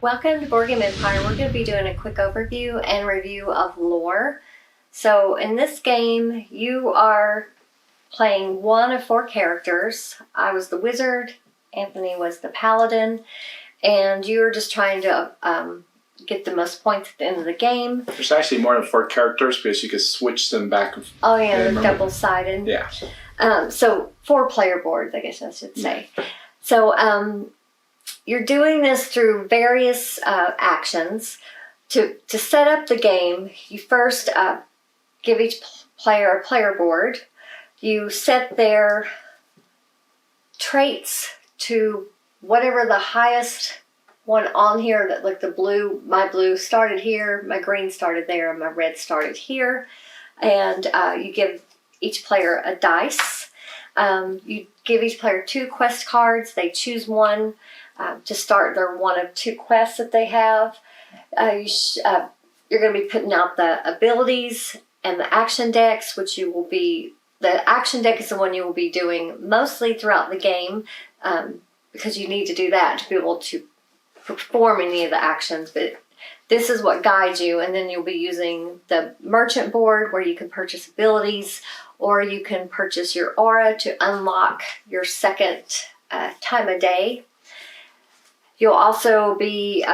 Welcome to Board Game Empire. We're going to be doing a quick overview and review of lore. So in this game, you are playing one of 4 characters. I was the wizard, Anthony was the paladin, and you're just trying to get the most points at the end of the game. There's actually more than 4 characters because you could switch them back. Oh yeah, they're double-sided. Yeah. So 4-player boards, I guess I should say. So you're doing this through various actions. To set up the game, you first give each player a player board. You set their traits to whatever the highest one on here, that like the blue, my blue started here, my green started there, my red started here. And you give each player a dice. You give each player 2 quest cards. They choose one to start their one of 2 quests that they have. You're going to be putting out the abilities and the action decks, which you will be, the action deck is the one you will be doing mostly throughout the game, because you need to do that to be able to perform any of the actions, but this is what guides you. And then you'll be using the merchant board where you can purchase abilities, or you can purchase your aura to unlock your second time of day. You'll also be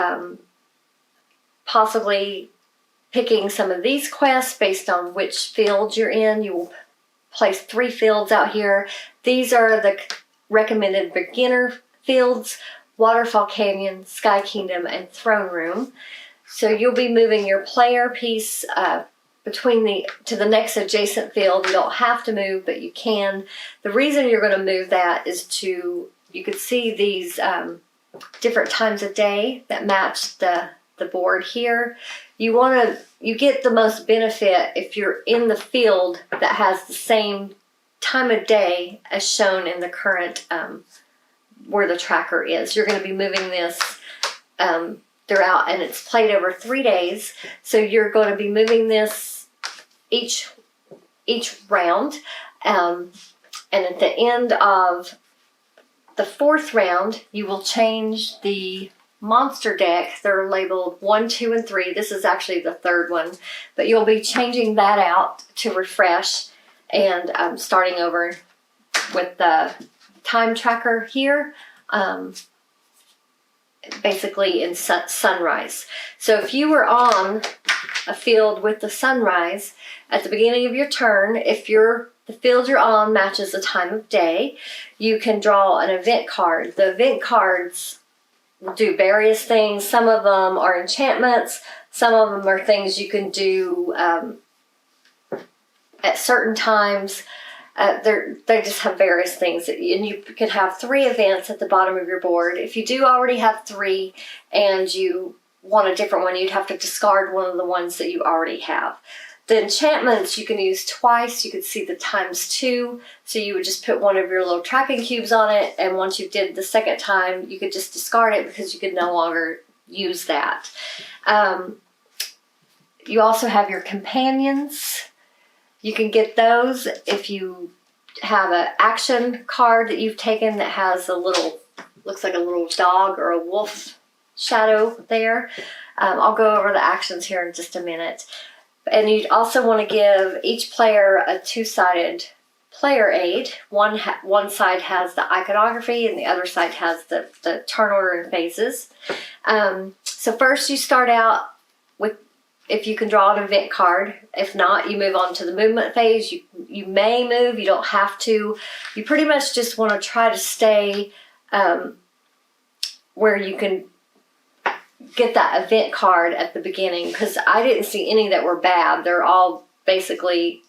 possibly picking some of these quests based on which field you're in. You will place 3 fields out here. These are the recommended beginner fields: Waterfall Canyon, Sky Kingdom, and Throne Room. So you'll be moving your player piece to the next adjacent field. You don't have to move, but you can. The reason you're going to move that is you could see these different times of day that match the board here. You get the most benefit if you're in the field that has the same time of day as shown in the current where the tracker is. You're going to be moving this throughout, and it's played over 3 days. So you're going to be moving this each round, and at the end of the 4th round, you will change the monster deck. They're labeled 1, 2, and 3. This is actually the 3rd one, but you'll be changing that out to refresh and starting over with the time tracker here, basically in sunrise. So if you were on a field with the sunrise at the beginning of your turn, if the field you're on matches the time of day, you can draw an event card. The event cards will do various things. Some of them are enchantments. Some of them are things you can do at certain times. They just have various things. And you could have 3 events at the bottom of your board. If you do already have 3 and you want a different one, you'd have to discard one of the ones that you already have. The enchantments you can use twice. You could see the ×2. So you would just put one of your little tracking cubes on it, and once you did the second time, you could just discard it because you could no longer use that. You also have your companions. You can get those if you have an action card that you've taken that has looks like a little dog or a wolf shadow there. I'll go over the actions here in just a minute. And you'd also want to give each player a 2-sided player aid. One side has the iconography and the other side has the turn order and phases. So first you start out with, if you can draw an event card. If not, you move on to the movement phase. You may move, you don't have to. You pretty much just want to try to stay where you can get that event card at the beginning, because I didn't see any that were bad. They're all basically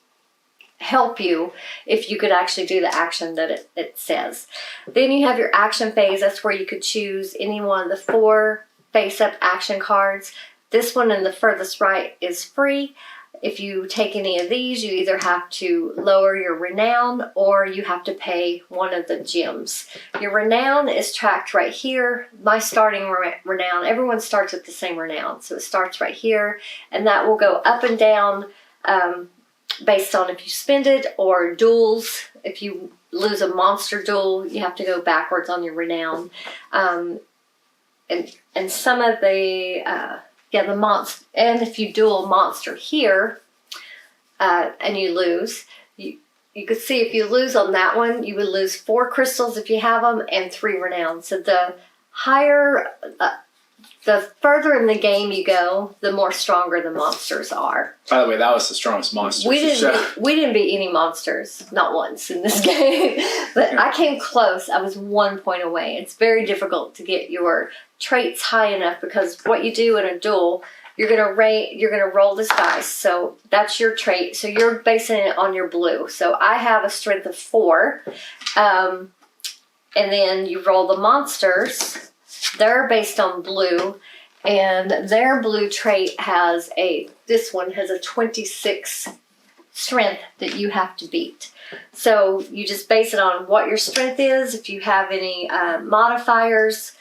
help you if you could actually do the action that it says. Then you have your action phase. That's where you could choose any one of the 4 face-up action cards. This one in the furthest right is free. If you take any of these, you either have to lower your renown or you have to pay one of the gems. Your renown is tracked right here. My starting renown, everyone starts with the same renown. So it starts right here, and that will go up and down based on if you spend it, or duels. If you lose a monster duel, you have to go backwards on your renown. and some of the the monster. And if you duel a monster here, and you lose, you could see if you lose on that one, you would lose 4 crystals if you have them and 3 renown. So the higher, the further in the game you go, the more stronger the monsters are. By the way, that was the strongest monster. We didn't beat any monsters, not once in this game. But I came close. I was 1 point away. It's very difficult to get your traits high enough because what you do in a duel, you're gonna roll this dice. So that's your trait. So you're basing it on your blue. So I have a strength of 4. And then you roll the monsters. They're based on blue. And their blue trait has this one has a 26 strength that you have to beat. So you just base it on what your strength is. If you have any modifiers,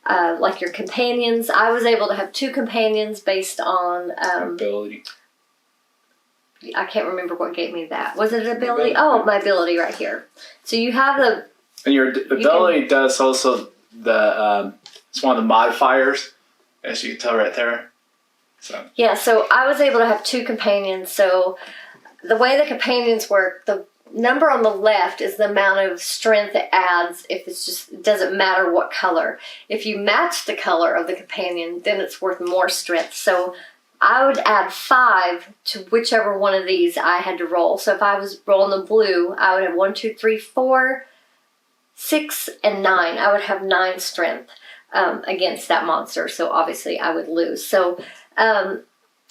like your companions. I was able to have 2 companions based on ability. I can't remember what gave me that. Was it ability? Oh, my ability right here. So you have the... And your ability does also it's one of the modifiers, as you can tell right there. So yeah, so I was able to have 2 companions. So the way the companions work, the number on the left is the amount of strength it adds if it doesn't matter what color. If you match the color of the companion, then it's worth more strength. So I would add 5 to whichever one of these I had to roll. So if I was rolling the blue, I would have 1, 2, 3, 4, 6, and 9. I would have 9 strength against that monster. So obviously I would lose. So the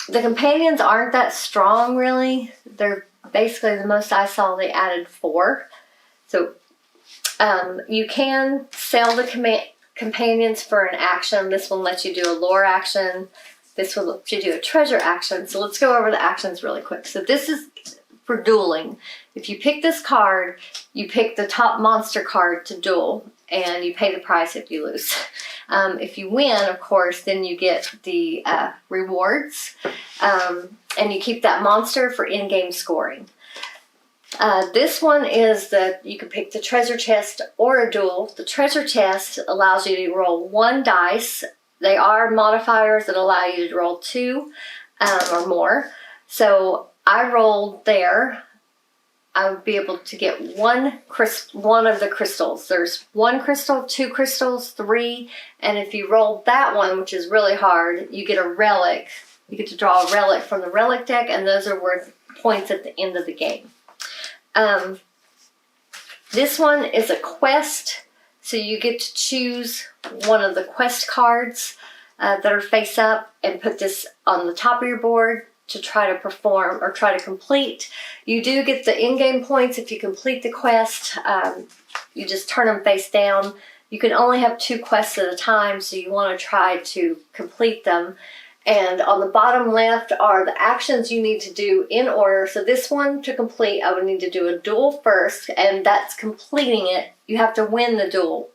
companions aren't that strong, really. They're basically the most I saw, they added 4. So you can sell the companions for an action. This one lets you do a lore action. This one lets you do a treasure action. So let's go over the actions really quick. So this is for dueling. If you pick this card, you pick the top monster card to duel, and you pay the price if you lose. If you win, of course, then you get the rewards, and you keep that monster for in-game scoring. This one is you can pick the treasure chest or a duel. The treasure chest allows you to roll 1 dice. They are modifiers that allow you to roll 2 or more. So I rolled there. I would be able to get one of the crystals. There's 1 crystal, 2 crystals, 3, and if you roll that one, which is really hard, you get a relic. You get to draw a relic from the relic deck, and those are worth points at the end of the game. This one is a quest, so you get to choose one of the quest cards that are face up and put this on the top of your board to try to perform or try to complete. You do get the in-game points if you complete the quest. You just turn them face down. You can only have 2 quests at a time, so you want to try to complete them. And on the bottom left are the actions you need to do in order. So this one to complete, I would need to do a duel first, and that's completing it. You have to win the duel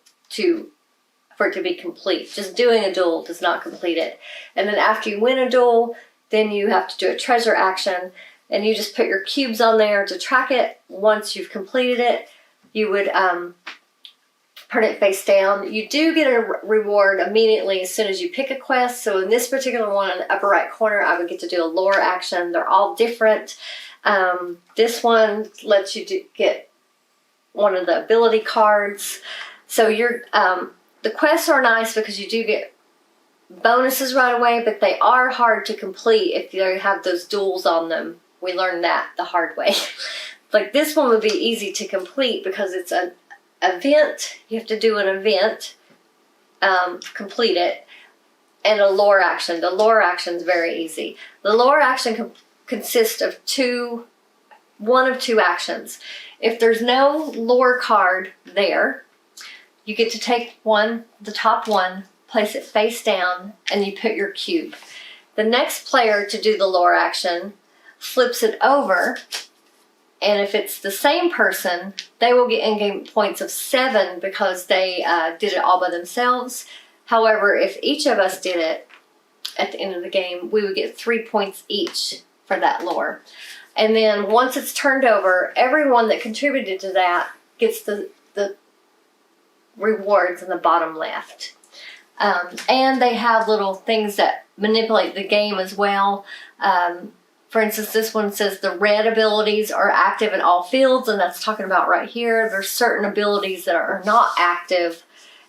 for it to be complete. Just doing a duel does not complete it. And then after you win a duel, then you have to do a treasure action, and you just put your cubes on there to track it. Once you've completed it, you would turn it face down. You do get a reward immediately as soon as you pick a quest. So in this particular one in the upper right corner, I would get to do a lore action. They're all different. This one lets you get one of the ability cards. So the quests are nice because you do get bonuses right away, but they are hard to complete if you have those duels on them. We learned that the hard way. Like this one would be easy to complete because it's an event. You have to do an event, complete it, and a lore action. The lore action is very easy. The lore action consists of one of two actions. If there's no lore card there, you get to take the top one, place it face down, and you put your cube. The next player to do the lore action flips it over, and if it's the same person, they will get in-game points of 7 because they did it all by themselves. However, if each of us did it at the end of the game, we would get 3 points each for that lore. And then once it's turned over, everyone that contributed to that gets the rewards in the bottom left. And they have little things that manipulate the game as well. For instance, this one says the red abilities are active in all fields, and that's talking about right here. There's certain abilities that are not active,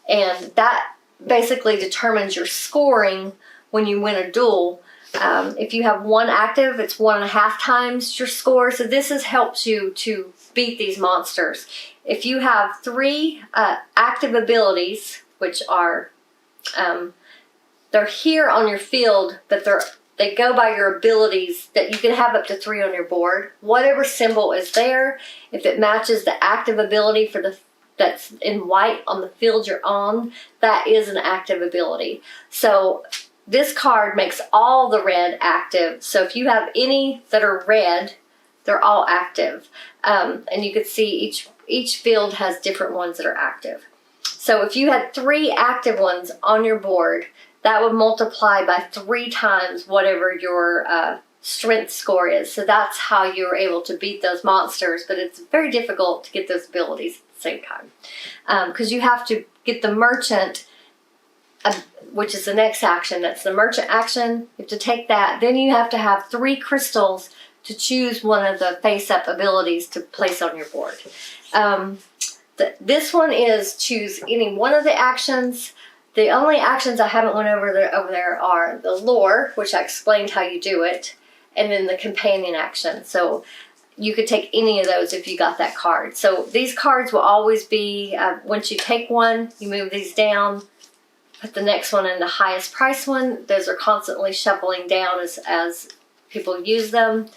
and that basically determines your scoring when you win a duel. If you have one active, it's 1.5 times your score. So this helps you to beat these monsters. If you have 3 active abilities, which are they're here on your field, but they go by your abilities, that you can have up to 3 on your board. Whatever symbol is there, if it matches the active ability that's in white on the field you're on, that is an active ability. So this card makes all the red active. So if you have any that are red, they're all active. And you can see each field has different ones that are active. So if you had 3 active ones on your board, that would multiply by 3 times whatever your strength score is. So that's how you're able to beat those monsters, but it's very difficult to get those abilities at the same time. Because you have to get the merchant, which is the next action. That's the merchant action. You have to take that. Then you have to have 3 crystals to choose one of the face-up abilities to place on your board. This one is choose any one of the actions. The only actions I haven't went over there are the lore, which I explained how you do it, and then the companion action. So you could take any of those if you got that card. So these cards will always be, once you take one, you move these down, put the next one in the highest price one. Those are constantly shuffling down as people use them.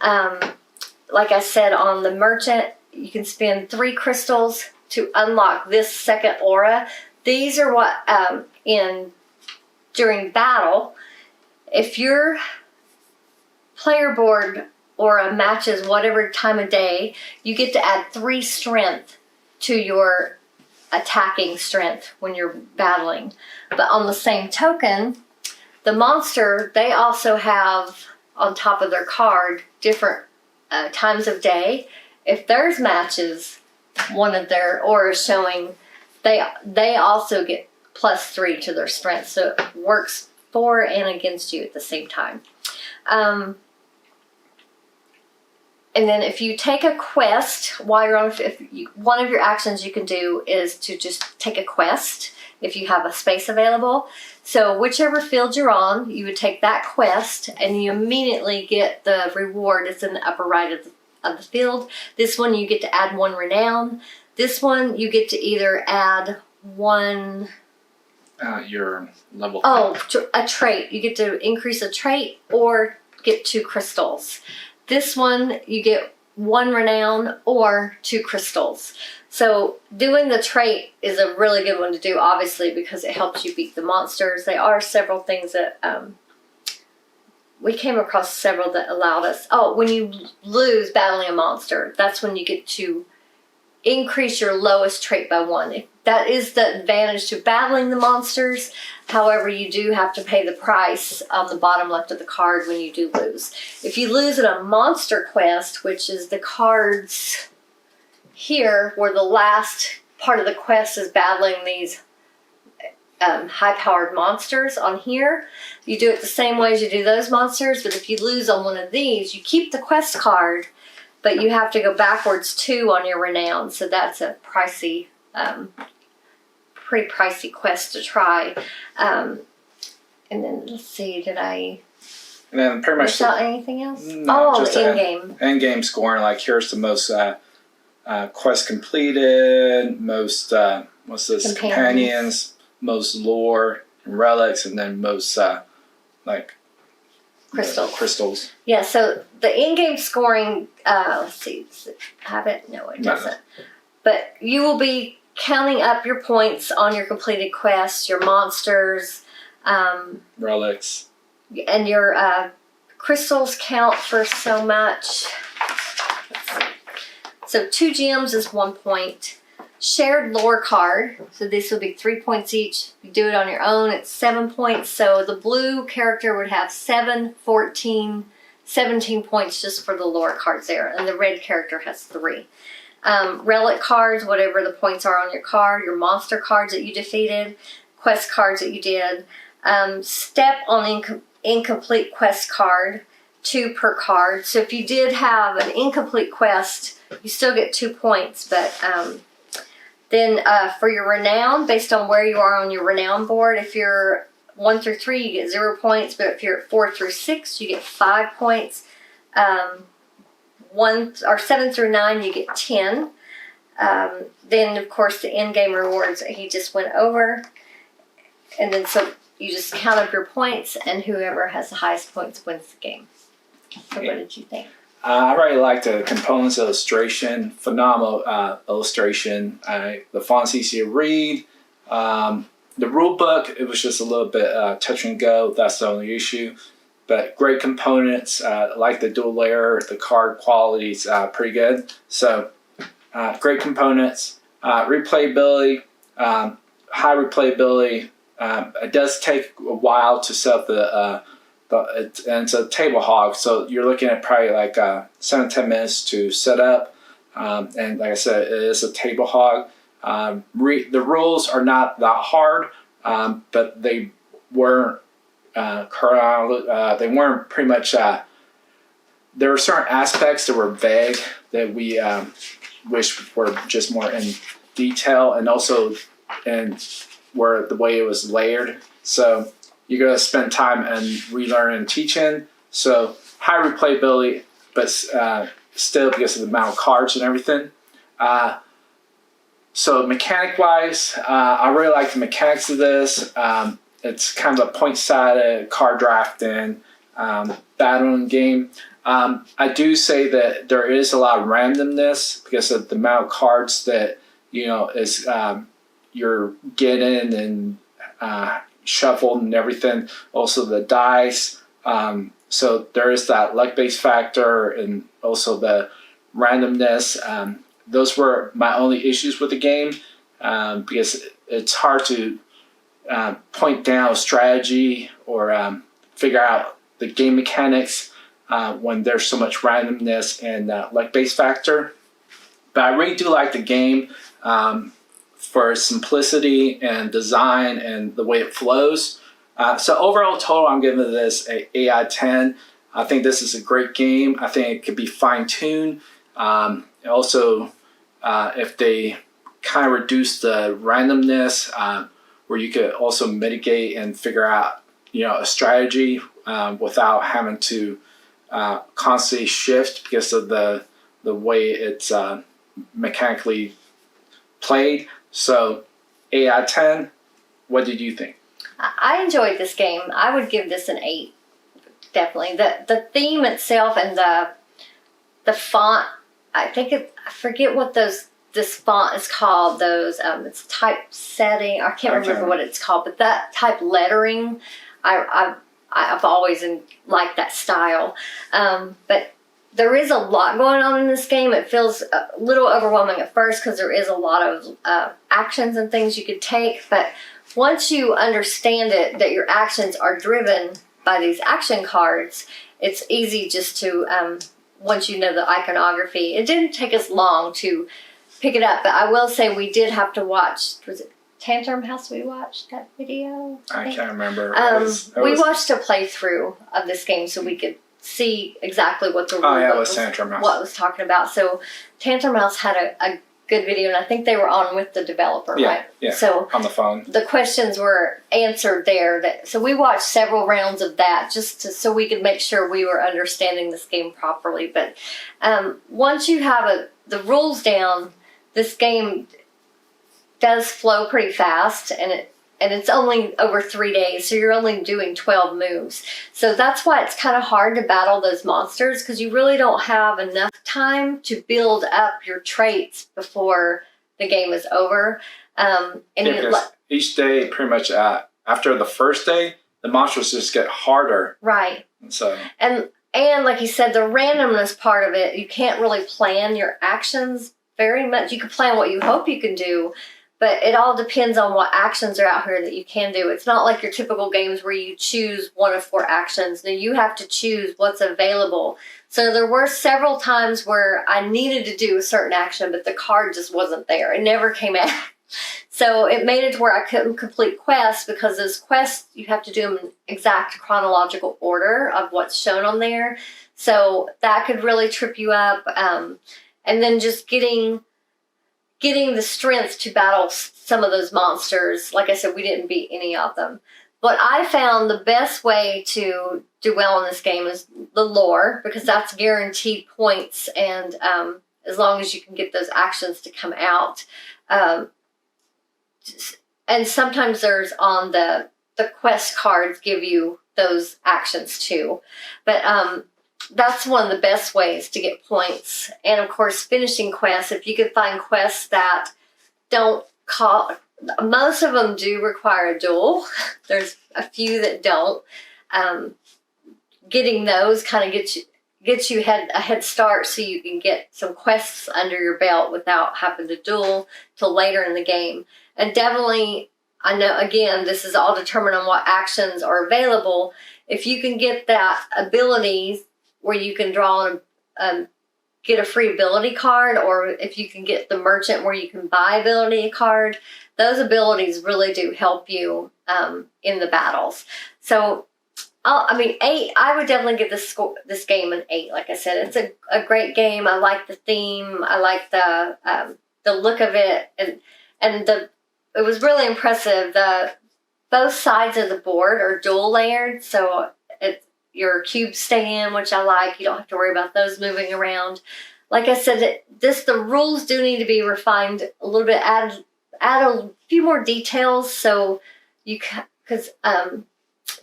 Like I said, on the merchant, you can spend 3 crystals to unlock this second aura. These are what, during battle, if your player board aura matches whatever time of day, you get to add 3 strength to your attacking strength when you're battling. But on the same token, the monster, they also have on top of their card different times of day. If theirs matches one of their auras showing, they also get +3 to their strength. So it works for and against you at the same time. And then if you take a quest while you're on, one of your actions you can do is to just take a quest if you have a space available. So whichever field you're on, you would take that quest and you immediately get the reward. It's in the upper right of the field. This one you get to add 1 renown. This one you get to either add 1... your level. Oh, a trait. You get to increase a trait or get 2 crystals. This one you get 1 renown or 2 crystals. So doing the trait is a really good one to do, obviously, because it helps you beat the monsters. There are several things that we came across several that allowed us. Oh, when you lose battling a monster, that's when you get to increase your lowest trait by 1. That is the advantage to battling the monsters. However, you do have to pay the price on the bottom left of the card when you do lose. If you lose in a monster quest, which is the cards here, where the last part of the quest is battling these high-powered monsters on here, you do it the same way as you do those monsters, but if you lose on one of these, you keep the quest card, but you have to go backwards 2 on your renown. So that's a pricey, pretty pricey quest to try. And then let's see, did I And then pretty much miss out anything else? no, Oh, just in-game. End-game scoring. Like here's the most quest completed, most what's this? Companions, most lore and relics, and then most like crystals. Yeah, so the in-game scoring, let's see, does it have it? No, it doesn't. But you will be counting up your points on your completed quests, your monsters, relics. And your crystals count for so much. Let's see. So 2 gems is 1 point. Shared lore card, so this will be 3 points each. You do it on your own, it's 7 points. So the blue character would have 7, 14, 17 points just for the lore cards there, and the red character has 3. Relic cards, whatever the points are on your card, your monster cards that you defeated. quest cards that you did. Step on incomplete quest card, 2 per card. So if you did have an incomplete quest, you still get 2 points. But then for your renown, based on where you are on your renown board, if you're 1 through 3, you get 0 points. But if you're at 4 through 6, you get 5 points. 7 through 9, you get 10. Then, of course, the in-game rewards that he just went over. And then so you just count up your points, and whoever has the highest points wins the game. So what did you think? I really like the components illustration. Phenomenal illustration. The font's easy to read. The rule book, it was just a little bit touch and go. That's the only issue. But great components. Like the dual layer, the card quality is pretty good. So great components. Replayability, high replayability. It does take a while to set up and it's a table hog, so you're looking at probably like 7 to 10 minutes to set up. And like I said, it is a table hog. The rules are not that hard, but they weren't they weren't pretty much. There were certain aspects that were vague that we wish were just more in detail, and also in where the way it was layered. So you're going to spend time and relearn and teaching. So high replayability, but still because of the amount of cards and everything. So mechanic-wise, I really like the mechanics of this. It's kind of a point-sided card drafting battling game. I do say that there is a lot of randomness because of the amount of cards that is you're getting and shuffled and everything. Also the dice. So there is that luck-based factor and also the randomness. Those were my only issues with the game because it's hard to point down a strategy or figure out the game mechanics when there's so much randomness and luck-based factor. But I really do like the game for simplicity and design and the way it flows. So overall total, I'm giving this an 8 out of 10. I think this is a great game. I think it could be fine-tuned. Also, if they kind of reduce the randomness, where you could also mitigate and figure out, a strategy without having to constantly shift because of the way it's mechanically played. So 8 out of 10. What did you think? I enjoyed this game. I would give this an 8. Definitely. The theme itself and the font, I forget what this font is called. It's typesetting. I can't remember what it's called, but that type lettering, I've always liked that style. But there is a lot going on in this game. It feels a little overwhelming at first because there is a lot of actions and things you could take. But once you understand it, that your actions are driven by these action cards, it's easy just to, once you know the iconography. It didn't take us long to pick it up, but I will say we did have to watch, was it Tantrum House we watched that video? I can't remember. We watched a playthrough of this game so we could see exactly what the what was talking about. So Tantrum House had a good video, and I think they were on with the developer, right? Yeah. So on the phone, the questions were answered there. So we watched several rounds of that so we could make sure we were understanding this game properly. But once you have the rules down, this game does flow pretty fast, and it's only over 3 days, so you're only doing 12 moves. So that's why it's kind of hard to battle those monsters, because you really don't have enough time to build up your traits before the game is over. Each day, pretty much after the first day, the monsters just get harder. Right. And like you said, the randomness part of it, you can't really plan your actions very much. You can plan what you hope you can do, but it all depends on what actions are out here that you can do. It's not like your typical games where you choose 1 of 4 actions. Now you have to choose what's available. So there were several times where I needed to do a certain action, but the card just wasn't there. It never came out. So it made it to where I couldn't complete quests, because those quests, you have to do them in exact chronological order of what's shown on there. So that could really trip you up. And then just getting the strength to battle some of those monsters. Like I said, we didn't beat any of them. But I found the best way to do well in this game is the lore, because that's guaranteed points, and as long as you can get those actions to come out. And sometimes there's on the quest cards give you those actions too. But that's one of the best ways to get points. And of course, finishing quests, if you can find quests that don't call, most of them do require a duel. There's a few that don't. Getting those kind of gets you a head start, so you can get some quests under your belt without having to duel till later in the game. And definitely, I know, again, this is all determined on what actions are available. If you can get that ability where you can draw and get a free ability card, or if you can get the merchant where you can buy ability card, those abilities really do help you in the battles. So, 8, I would definitely give this game an 8. Like I said, it's a great game. I like the theme. I like the look of it, and it was really impressive. Both sides of the board are dual layered, so your cubes stay in, which I like. You don't have to worry about those moving around. Like I said, the rules do need to be refined a little bit. Add a few more details, so because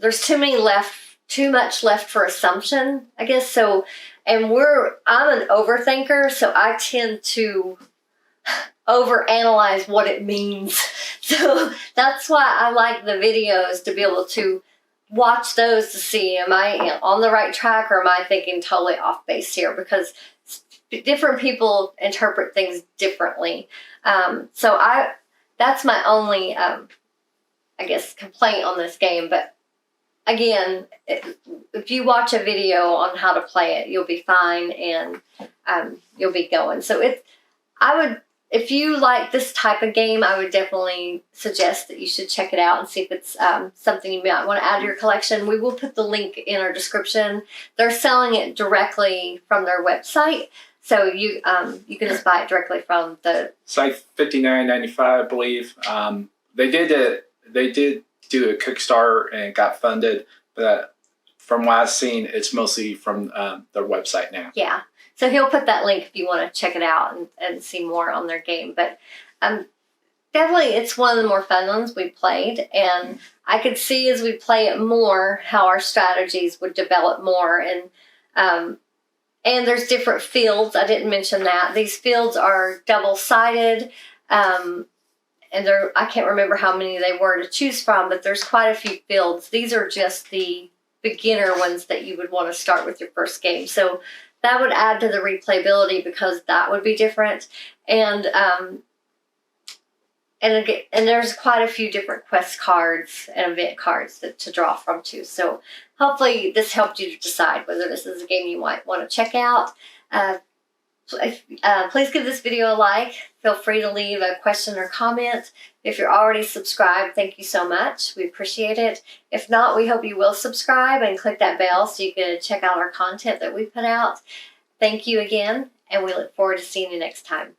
there's too much left for assumption, I guess. So, and I'm an overthinker, so I tend to overanalyze what it means. So that's why I like the videos, to be able to watch those to see, am I on the right track, or am I thinking totally off base here? Because different people interpret things differently. So that's my only, I guess, complaint on this game. But again, if you watch a video on how to play it, you'll be fine, and you'll be going. So if you like this type of game, I would definitely suggest that you should check it out and see if it's something you might want to add to your collection. We will put the link in our description. They're selling it directly from their website, so you can just buy it directly from the. It's like $59.95, I believe. They did do a Kickstarter and it got funded, but from what I've seen, it's mostly from their website now. Yeah. So he'll put that link if you want to check it out and see more on their game. But definitely, it's one of the more fun ones we played. And I could see as we play it more how our strategies would develop more. And there's different fields. I didn't mention that. These fields are double-sided. And I can't remember how many they were to choose from, but there's quite a few fields. These are just the beginner ones that you would want to start with your first game. So that would add to the replayability, because that would be different. And there's quite a few different quest cards and event cards to draw from too. So hopefully this helped you to decide whether this is a game you might want to check out. Please give this video a like. Feel free to leave a question or comment. If you're already subscribed, thank you so much. We appreciate it. If not, we hope you will subscribe and click that bell so you can check out our content that we put out. Thank you again, and we look forward to seeing you next time.